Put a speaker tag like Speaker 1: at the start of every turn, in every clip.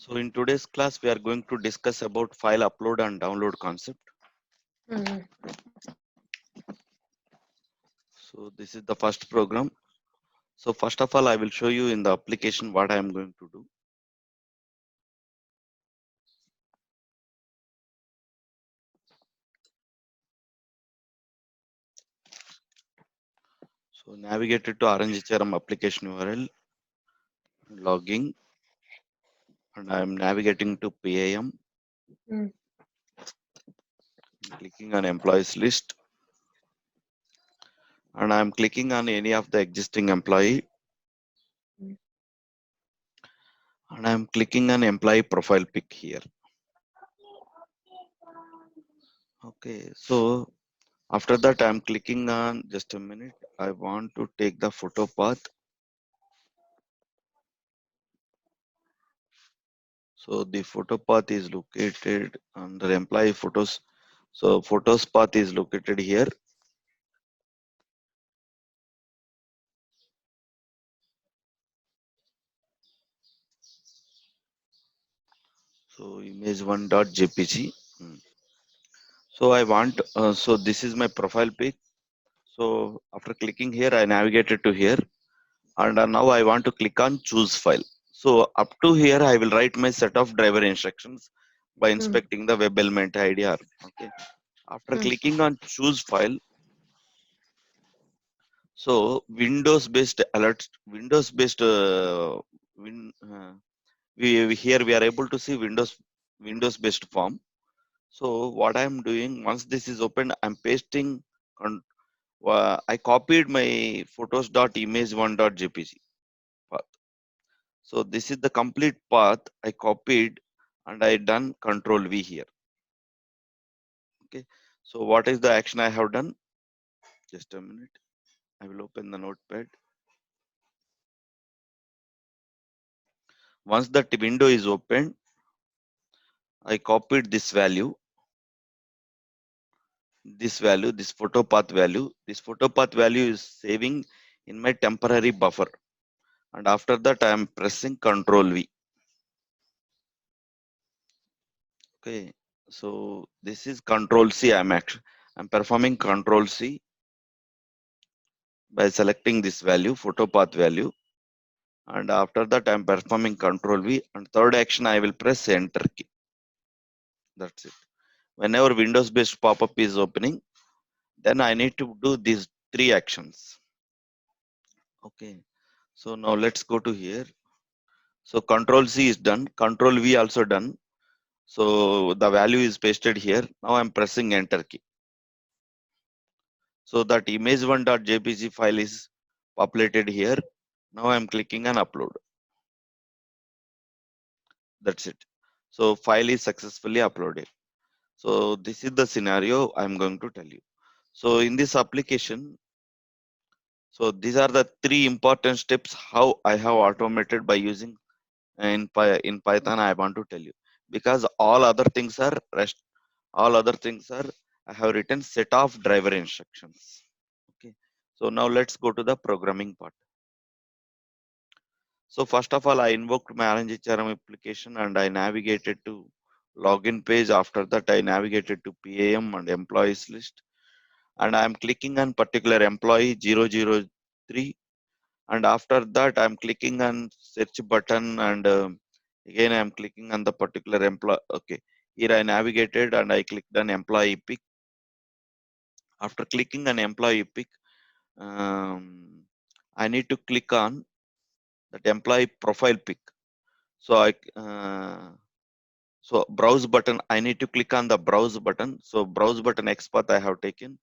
Speaker 1: So in today's class, we are going to discuss about file upload and download concept.
Speaker 2: Mm,
Speaker 1: So this is the first program. So first of all, I will show you in the application what I am going to do. So navigate it to RNGCRM application URL, logging, and I am navigating to PAM,
Speaker 2: mm,
Speaker 1: clicking on employees list, and I am clicking on any of the existing employee,
Speaker 2: mm,
Speaker 1: and I am clicking on employee profile pic here. Okay, so after that I am clicking on, just a minute, I want to take the photo path. So the photo path is located under employee photos. So photos path is located here. So image1.jpg. So I want, so this is my profile pic. So after clicking here, I navigated to here, and now I want to click on choose file. So up to here, I will write my set of driver instructions by
Speaker 2: mm,
Speaker 1: inspecting the web element IDR. Okay. After
Speaker 2: mm,
Speaker 1: clicking on choose file, so Windows based alerts, Windows based here we are able to see Windows based form. So what I am doing, once this is open, I'm pasting on, I copied my photos.image1.jpg path. So this is the complete path I copied, and I done control V here. Okay. So what is the action I have done? Just a minute. I will open the notepad. Once that window is opened, I copied this photo path value. This photo path value is saving in my temporary buffer. And after that, I am pressing Control V. Okay. So this is Control C. I'm performing Control C by selecting this value, photo path value. And after that, I'm performing Control V. And third action, I will press Enter key. That's it. Whenever Windows based pop-up is opening, then I need to do these three actions. Okay. So now let's go to here. So Control C is done. Control V also done. So the value is pasted here. Now I'm pressing Enter key. So that image1.jpg file is populated here. Now I'm clicking on upload. That's it. So file is successfully uploaded. So this is the scenario I'm going to tell you. So in this application, so these are the three important steps how I have automated by using in Python. I want to tell you, because all other things are, I have written set of driver instructions. Okay. So now let's go to the programming part. So first of all, I invoked my RNGCRM application and I navigated to login page. After that, I navigated to PAM and employees list, and I'm clicking on particular employee 003. And after that, I'm clicking on search button, and again I'm clicking on the particular employee. Okay, here I navigated and I clicked on employee pick. After clicking on employee pick, um, I need to click on that employee profile pick. So so browse button, I need to click on the browse button. So browse button XPath I have taken,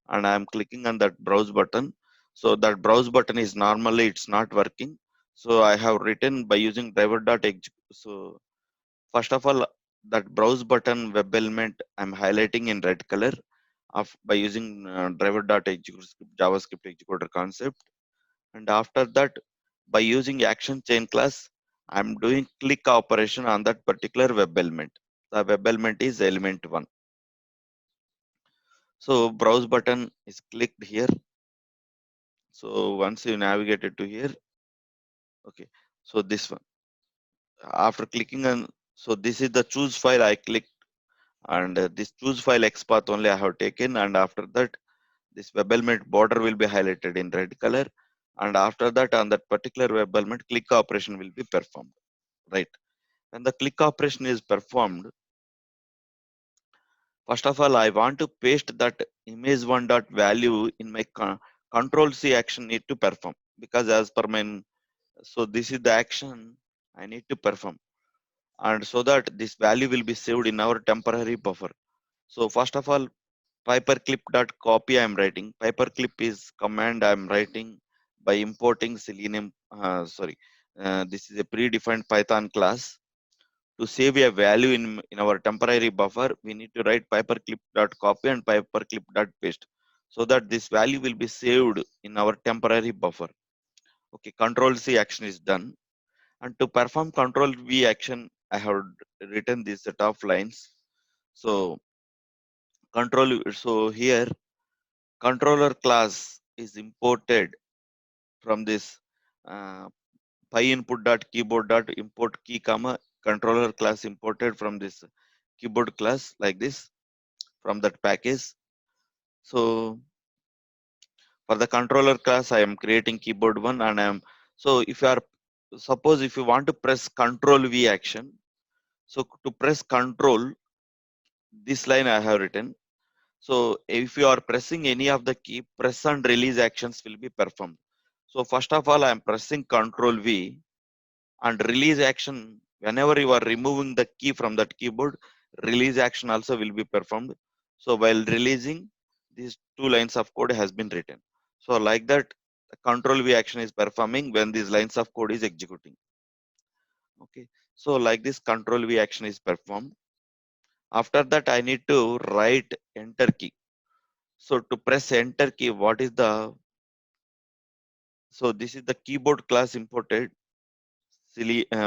Speaker 1: and I am clicking on that browse button. So that browse button is normally it's not working. So I have written by using driver.exe. So first of all, that browse button web element I'm highlighting in red color of by using driver.execute JavaScript executor concept. And after that, by using action chain class, I'm doing click operation on that particular web element. The web element is element 1. So browse button is clicked here. So once you navigated to here, okay. So this one. after clicking on, so this is the choose file I clicked, and this choose file XPath only I have taken, and after that this web element border will be highlighted in red color, and after that on that particular web element click operation will be performed, right? When the click operation is performed, first of all I want to paste that image one dot value in my control C action need to perform, because as per my, so this is the action I need to perform, and so that this value will be saved in our temporary buffer. So first of all, paperclip.copy I am writing. Paperclip is command I am writing by importing Selenium. This is a predefined Python class. To save a value in our temporary buffer, we need to write paperclip.copy and paperclip.paste, so that this value will be saved in our temporary buffer. Okay, Control C action is done. And to perform Control V action, I have written this set of lines. So so here controller class is imported from this uh, pyinput.keyboard.import key comma controller class imported from this keyboard class, like this, from that package. So for the controller class I am creating keyboard one, and I am, so if you are, suppose if you want to press Control V action, so to press control, this line I have written. So if you are pressing any of the key, press and release actions will be performed. So first of all I am pressing Control V, and release action, whenever you are removing the key from that keyboard, release action also will be performed. So while releasing, these two lines of code has been written. So like that, the Control V action is performing when these lines of code is executing. Okay, so like this Control V action is performed. After that I need to write enter key. So to press enter key, what is the, so this is the keyboard class imported,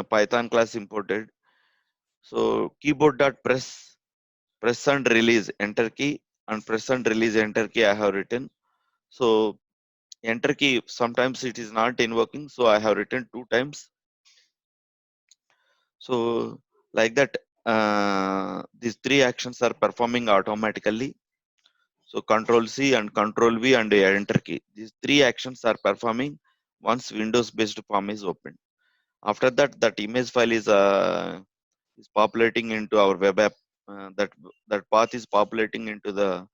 Speaker 1: Python class imported. So keyboard dot press and release enter key, and press and release enter key I have written. So enter key sometimes it is not invoking, so I have written two times. So like that, these three actions are performing automatically. So Control C and Control V and enter key, these three actions are performing once Windows based form is opened. After that, that image file is populating into our web app. That path is populating into mm,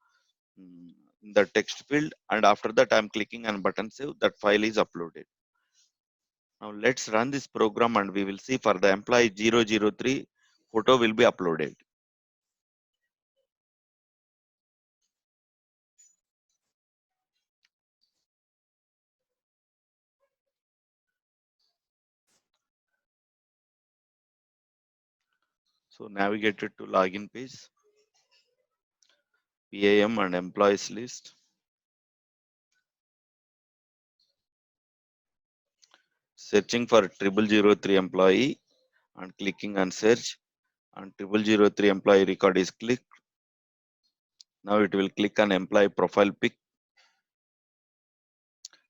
Speaker 1: the text field, and after that I'm clicking on button save, that file is uploaded. Now let's run this program and we will see for the employee 003 photo will be uploaded. So navigate it to login page, PAM and employees list, searching for 0003 employee and clicking on search, and 0003 employee record is clicked. Now it will click on employee profile pic.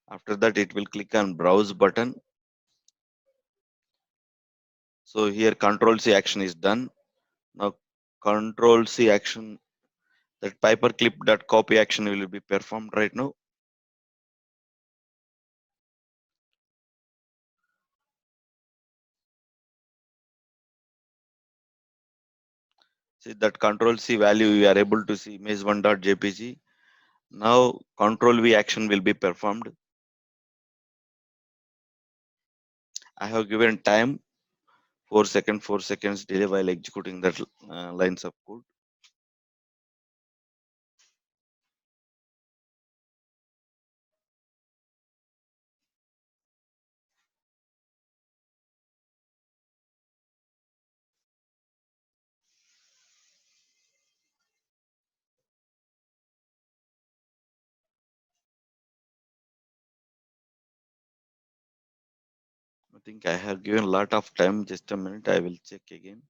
Speaker 1: After that it will click on browse button. So here Control C action is done. Now Control C action, that paperclip.copy action will be performed right now. See that Control C value, you are able to see image1.jpg. Now Control V action will be performed. I have given time 4 seconds delay while executing that lines of code. I think I have given a lot of time. Just a minute, I will check again.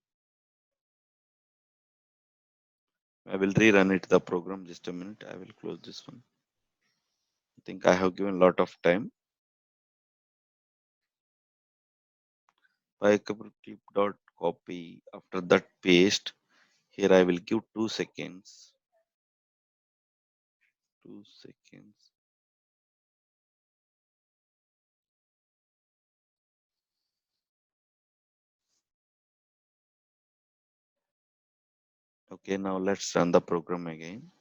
Speaker 1: I will rerun it the program. Just a minute, I will close this one. I think I have given a lot of time. clip dot copy. After that, paste. Here I will give 2 seconds. 2 seconds. Okay, now let's run the program again.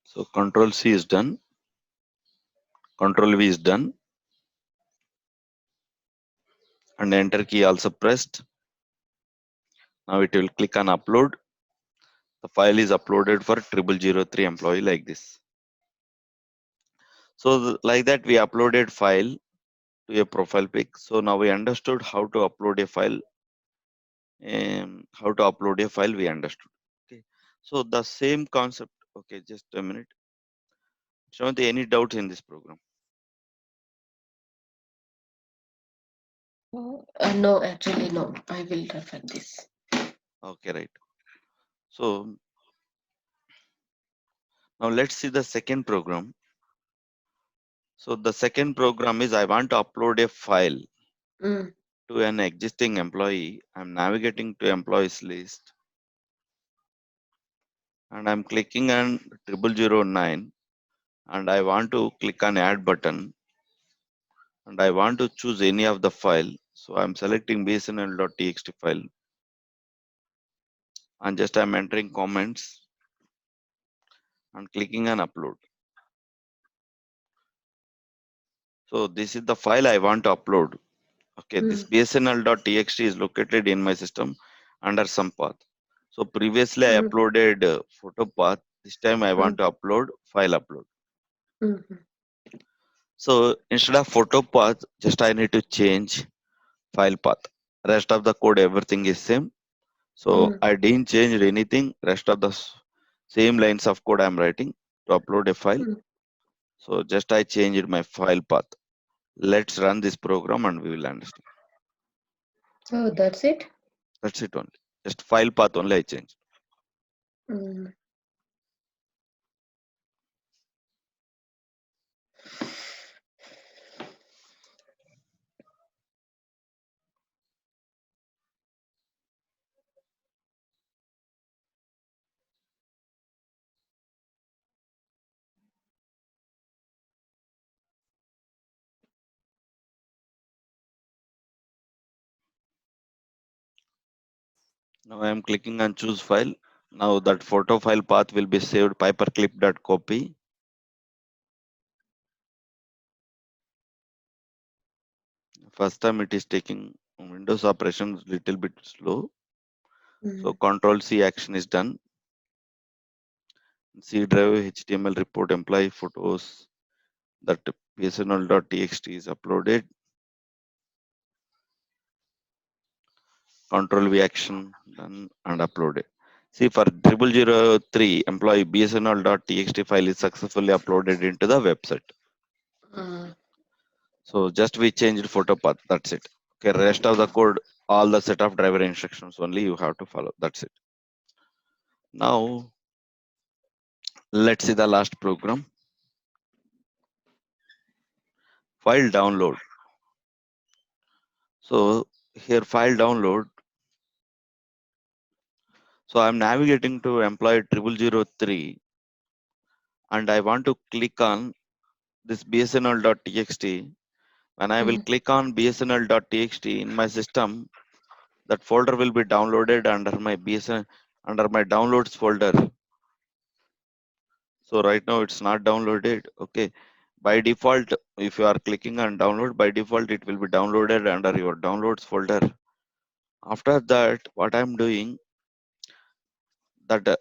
Speaker 1: So Control C is done. Control V is done. And enter key also pressed. Now it will click on upload. The file is uploaded for 0003 employee like this. So like that we uploaded file to a profile pic. So now we understood how to upload a file. How to upload a file we understood. Okay. So the same concept. Okay, just a minute. Shravanti, any doubts in this program?
Speaker 2: No, actually, no. I will refer this.
Speaker 1: Okay, right. So now let's see the second program. So the second program is I want to upload a file
Speaker 2: Mm.
Speaker 1: to an existing employee. I'm navigating to employees list and I'm clicking on 0009 and I want to click on add button and I want to choose any of the file. So I'm selecting bsnl.txt file and just I'm entering comments and clicking on upload. So this is the file I want to upload. Okay, this
Speaker 2: Mm.
Speaker 1: bsnl.txt is located in my system under some path. So previously I
Speaker 2: Mm.
Speaker 1: uploaded photo path. This time I want
Speaker 2: Mm.
Speaker 1: to upload file upload.
Speaker 2: Mm.
Speaker 1: So instead of photo path, just I need to change file path. Rest of the code, everything is same. So
Speaker 2: Mm.
Speaker 1: I didn't change anything. Rest of the same lines of code I'm writing to upload a file.
Speaker 2: Mm.
Speaker 1: So just I changed my file path. Let's run this program and we will understand.
Speaker 2: So that's it.
Speaker 1: That's it only. Just file path only I changed.
Speaker 2: Mm.
Speaker 1: Now I am clicking on choose file. Now that photo file path will be saved paperclip.copy. First time it is taking Windows operations little bit slow. So
Speaker 2: Mm.
Speaker 1: Control C action is done. C drive HTML report employee photos that psnl.txt is uploaded. Control V action done and uploaded. See for 0003 employee bsnl.txt file is successfully uploaded into the website.
Speaker 2: Mm.
Speaker 1: So just we changed photo path. That's it. Okay, rest of the code, all the set of driver instructions only you have to follow. That's it. Now let's see the last program. File download. So here file download. So I'm navigating to employee 0003 and I want to click on this bsnl.txt. When I will
Speaker 2: Mm.
Speaker 1: click on bsnl.txt in my system, that folder will be downloaded under my bsnl under my downloads folder. So right now it's not downloaded. Okay. By default, if you are clicking on download, by default it will be downloaded under your downloads folder. After that, what I'm doing, that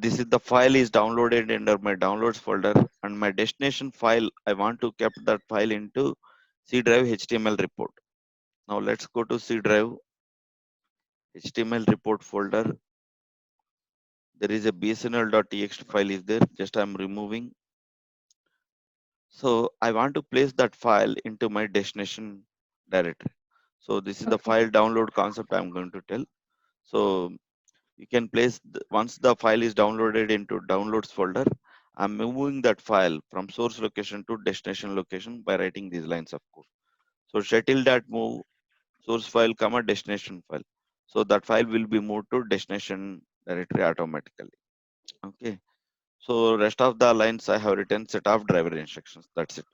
Speaker 1: this is the file is downloaded under my downloads folder, and my destination file, I want to keep that file into C drive HTML report. Now let's go to C drive HTML report folder. There is a bsnl.txt file is there, just I'm removing. So I want to place that file into my destination directory. So this is the
Speaker 2: Okay.
Speaker 1: file download concept I'm going to tell. So you can place once the file is downloaded into downloads folder, I'm moving that file from source location to destination location by writing these lines of code. So shuttle that move source file comma destination file. So that file will be moved to destination directory automatically. Okay. So rest of the lines I have written set of driver instructions. That's it.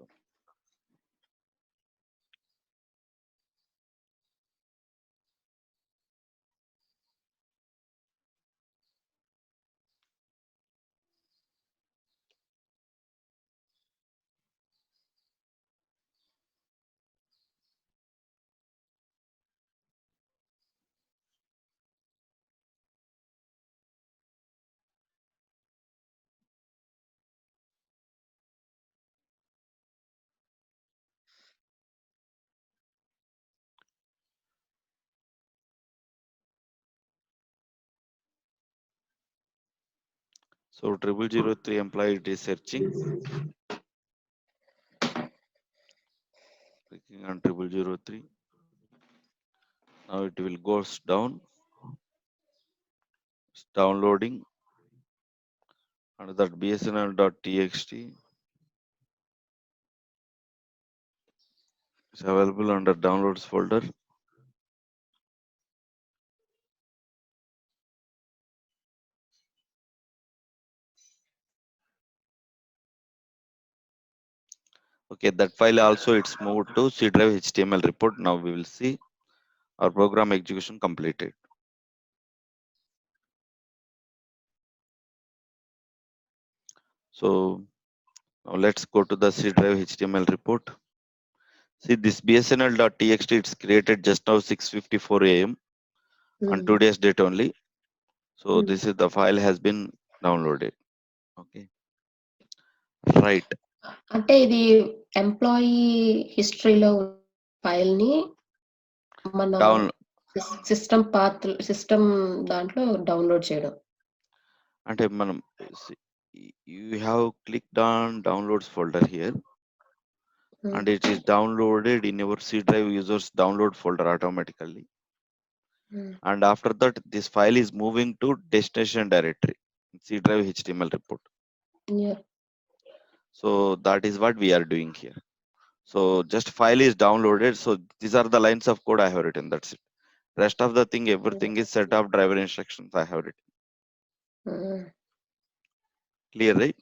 Speaker 1: So 0003 employee it is searching. Clicking on 0003. Now it will goes down. It's downloading. And that bsnl.txt is available under downloads folder. Okay, that file also it's moved to C drive HTML report. Now we will see our program execution completed. So now let's go to the C drive HTML report. See this bsnl.txt it's created just now 6:54 a.m. on today's date only. So this is the file has been downloaded. Okay, right.
Speaker 2: అంటే ఇది employee హిస్టరీలో file ని మన
Speaker 1: Down
Speaker 2: system దాంట్లో download చేయడం.
Speaker 1: అంటే మనం you have clicked on downloads folder here, and it is downloaded in your C drive users download folder automatically. And after that, this file is moving to destination directory, C drive HTML report.
Speaker 2: Yeah.
Speaker 1: So that is what we are doing here. So just file is downloaded. So these are the lines of code I have written. That's it. Rest of the thing, everything is set up driver instructions I have written. Clear, right?